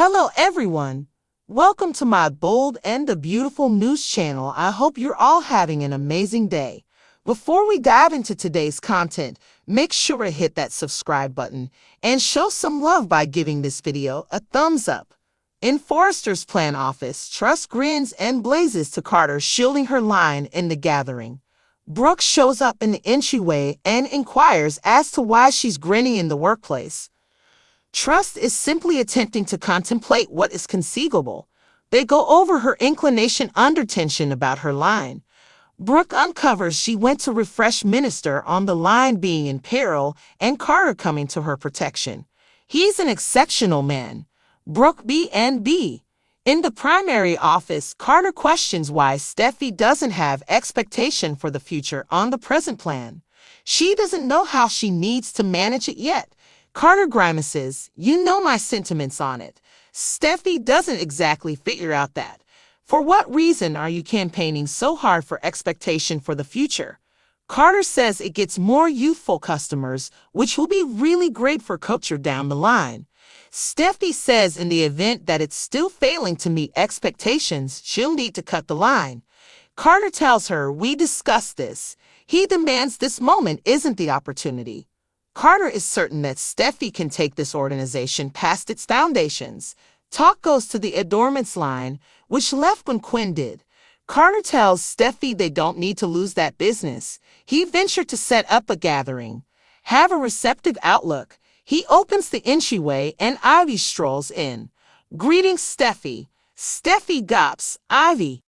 Hello everyone! Welcome to my bold and the beautiful news channel. I hope you're all having an amazing day. Before we dive into today's content, make sure to hit that subscribe button and show some love by giving this video a thumbs up. In Forrester's plant office, Trust grins and blazes to Carter, shielding her line in the gathering. Brooke shows up in the entryway and inquires as to why she's grinning in the workplace. Trust is simply attempting to contemplate what is conceivable. They go over her inclination under tension about her line. Brooke uncovers she went to refresh Minister on the line being in peril and Carter coming to her protection. He's an exceptional man. Brooke B&B. In the primary office, Carter questions why Steffi doesn't have expectation for the future on the present plan. She doesn't know how she needs to manage it yet. Carter grimaces, "You know my sentiments on it." Steffi doesn't exactly figure out that. "For what reason are you campaigning so hard for expectation for the future?" Carter says it gets more youthful customers, which will be really great for culture down the line. Steffi says in the event that it's still failing to meet expectations, she'll need to cut the line. Carter tells her, "We discussed this." He demands this moment isn't the opportunity. Carter is certain that Steffi can take this organization past its foundations. Talk goes to the adornments line, which left when Quinn did. Carter tells Steffi they don't need to lose that business. He ventured to set up a gathering. Have a receptive outlook. He opens the entryway and Ivy strolls in. "Greetings, Steffi." Steffi gops, "Ivy."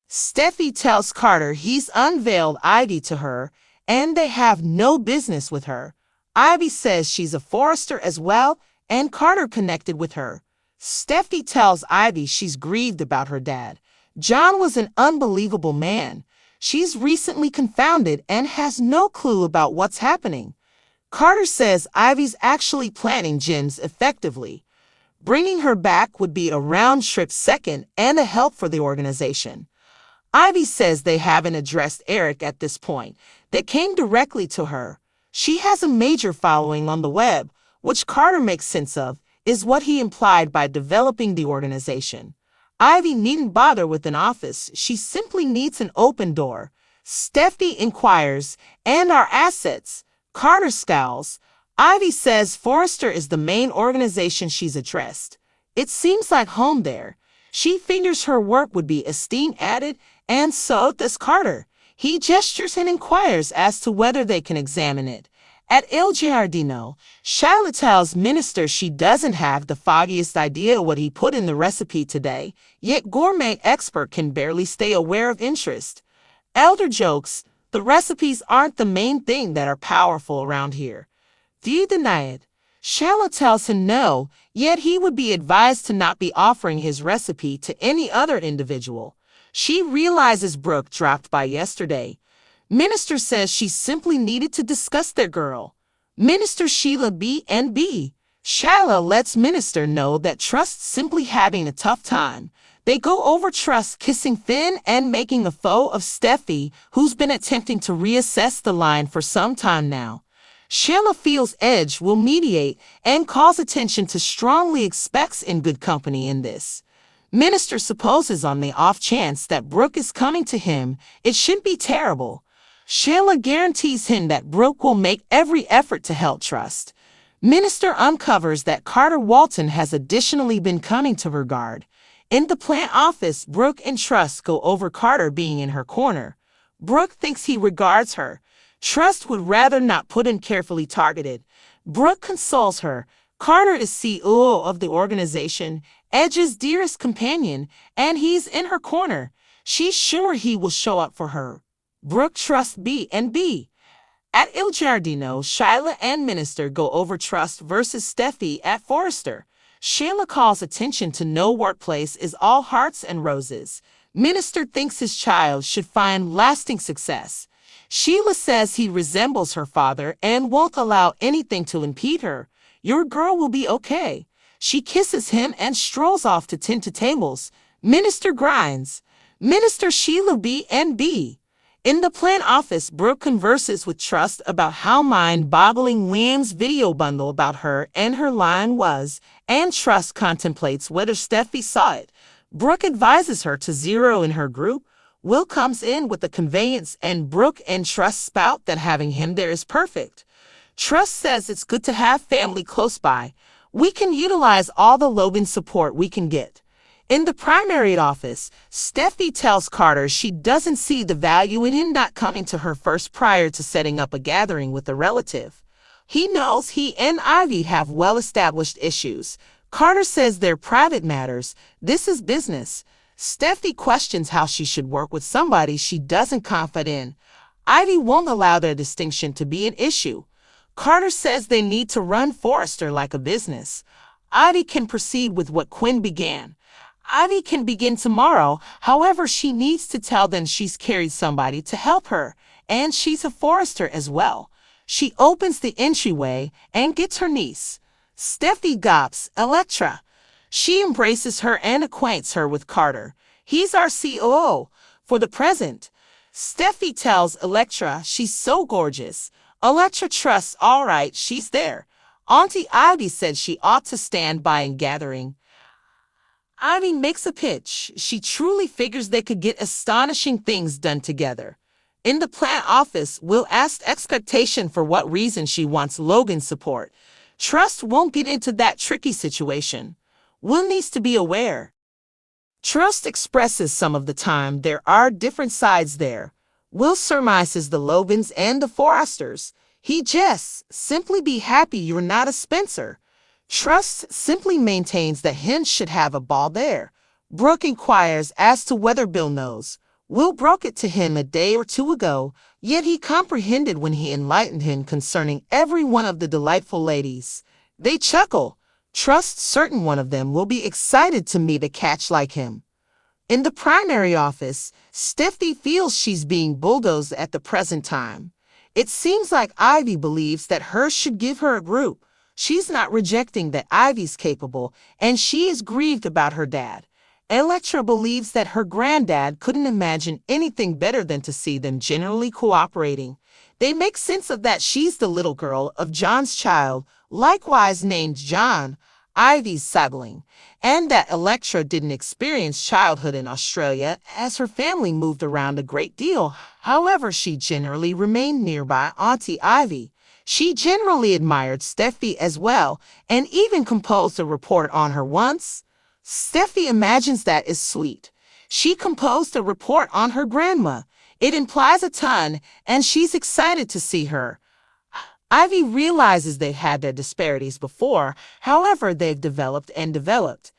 Steffi tells Carter he's unveiled Ivy to her and they have no business with her. Ivy says she's a Forrester as well, and Carter connected with her. Steffi tells Ivy she's grieved about her dad. John was an unbelievable man. She's recently confounded and has no clue about what's happening. Carter says Ivy's actually planning Jim's effectively. Bringing her back would be a round-trip second and a help for the organization. Ivy says they haven't addressed Eric at this point. They came directly to her. She has a major following on the web, which Carter makes sense of, is what he implied by developing the organization. Ivy needn't bother with an office. She simply needs an open door. Steffi inquires, "And our assets?" Carter scowls. Ivy says Forrester is the main organization she's addressed. It seems like home there. She figures her work would be esteem added, and so does Carter. He gestures and inquires as to whether they can examine it. At Il Giardino, Shyla tells Minister she doesn't have the foggiest idea what he put in the recipe today, yet gourmet expert can barely stay aware of interest. Elder jokes, "The recipes aren't the main thing that are powerful around here." "Do you deny it?" Shyla tells him no, yet he would be advised to not be offering his recipe to any other individual. She realizes Brooke dropped by yesterday. Minister says she simply needed to discuss their girl. Minister Sheila B&B. Shyla lets Minister know that Trust's simply having a tough time. They go over Trust kissing Finn and making a foe of Steffi, who's been attempting to reassess the line for some time now. Sheila feels Edge will mediate and calls attention to strongly expects in good company in this. Minister supposes on the off chance that Brooke is coming to him, it should be terrible. Sheila guarantees him that Brooke will make every effort to help Trust. Minister uncovers that Carter Walton has additionally been coming to her guard. In the plant office, Brooke and Trust go over Carter being in her corner. Brooke thinks he regards her. Trust would rather not put him carefully targeted. Brooke consoles her. Carter is CEO of the organization, Edge's dearest companion, and he's in her corner. She's sure he will show up for her. Brooke trusts B&B. At Il Giardino, Shyla and Minister go over Trust versus Steffi at Forrester. Shyla calls attention to no workplace is all hearts and roses. Minister thinks his child should find lasting success. Sheila says he resembles her father and won't allow anything to impede her. "Your girl will be okay." She kisses him and strolls off to tend to tables. Minister grinds. Minister Sheila B&B. In the plant office, Brooke converses with Trust about how mind-boggling Liam's video bundle about her and her line was, and Trust contemplates whether Steffi saw it. Brooke advises her to zero in her group. Will comes in with the conveyance, and Brooke and Trust spout that having him there is perfect. Trust says it's good to have family close by. We can utilize all the Logan support we can get. In the primary office, Steffi tells Carter she doesn't see the value in him not coming to her first prior to setting up a gathering with a relative. He knows he and Ivy have well-established issues. Carter says they're private matters. This is business. Steffi questions how she should work with somebody she doesn't confide in. Ivy won't allow their distinction to be an issue. Carter says they need to run Forrester like a business. Ivy can proceed with what Quinn began. Ivy can begin tomorrow, however she needs to tell them she's carried somebody to help her, and she's a Forrester as well. She opens the entryway and gets her niece. Steffi gobs Elektra. She embraces her and acquaints her with Carter. He's our COO for the present. Steffi tells Elektra she's so gorgeous. Elektra trusts all right, she's there. Auntie Ivy said she ought to stand by in gathering. Ivy makes a pitch. She truly figures they could get astonishing things done together. In the plant office, Will asks expectation for what reason she wants Logan's support. Trust won't get into that tricky situation. Will needs to be aware. Trust expresses some of the time there are different sides there. Will surmises the Logans and the Forresters. He jests, simply be happy you're not a Spencer. Trust simply maintains that Hinge should have a ball there. Brooke inquires as to whether Bill knows. Will broke it to him a day or two ago, yet he comprehended when he enlightened him concerning every one of the delightful ladies. They chuckle. Trust certain one of them will be excited to meet a catch like him. In the primary office, Steffi feels she's being bulldozed at the present time. It seems like Ivy believes that hers should give her a group. She's not rejecting that Ivy's capable, and she is grieved about her dad. Elektra believes that her granddad couldn't imagine anything better than to see them generally cooperating. They make sense of that she's the little girl of John's child, likewise named John, Ivy's sibling, and that Elektra didn't experience childhood in Australia as her family moved around a great deal. However, she generally remained nearby Auntie Ivy. She generally admired Steffi as well, and even composed a report on her once. Steffi imagines that is sweet. She composed a report on her grandma. It implies a ton, and she's excited to see her. Ivy realizes they've had their disparities before, however they've developed and developed.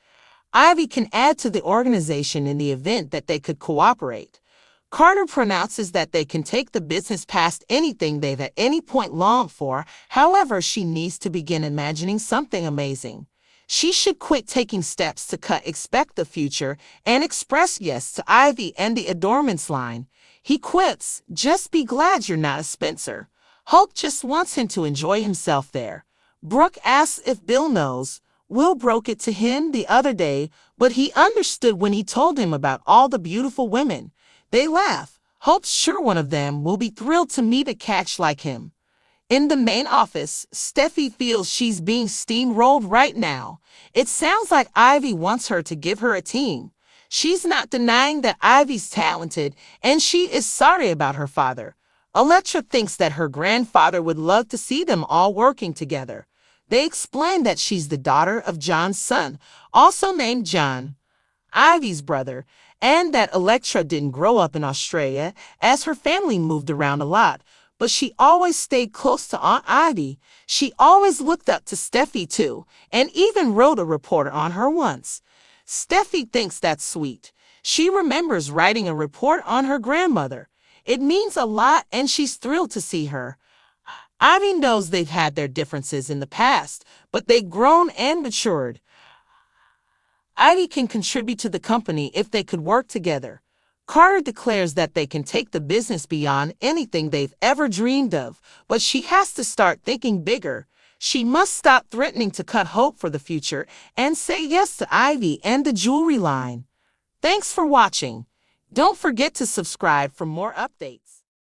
Ivy can add to the organization in the event that they could cooperate. Carter pronounces that they can take the business past anything they've at any point longed for, however she needs to begin imagining something amazing. She should quit taking steps to expect the future and express yes to Ivy and the adornments line. He quips, just be glad you're not a Spencer. Hope just wants him to enjoy himself there. Brooke asks if Bill knows. Will broke it to him the other day, but he understood when he told him about all the beautiful women. They laugh. Hope's sure one of them will be thrilled to meet a catch like him. In the main office, Steffi feels she's being steamrolled right now. It sounds like Ivy wants her to give her a team. She's not denying that Ivy's talented, and she is sorry about her father. Elektra thinks that her grandfather would love to see them all working together. They explain that she's the daughter of John's son, also named John, Ivy's brother, and that Elektra didn't grow up in Australia as her family moved around a lot, but she always stayed close to Aunt Ivy. She always looked up to Steffi too, and even wrote a report on her once. Steffi thinks that's sweet. She remembers writing a report on her grandmother. It means a lot, and she's thrilled to see her. Ivy knows they've had their differences in the past, but they've grown and matured. Ivy can contribute to the company if they could work together. Carter declares that they can take the business beyond anything they've ever dreamed of, but she has to start thinking bigger. She must stop threatening to cut hope for the future and say yes to Ivy and the jewelry line. Thanks for watching. Don't forget to subscribe for more updates.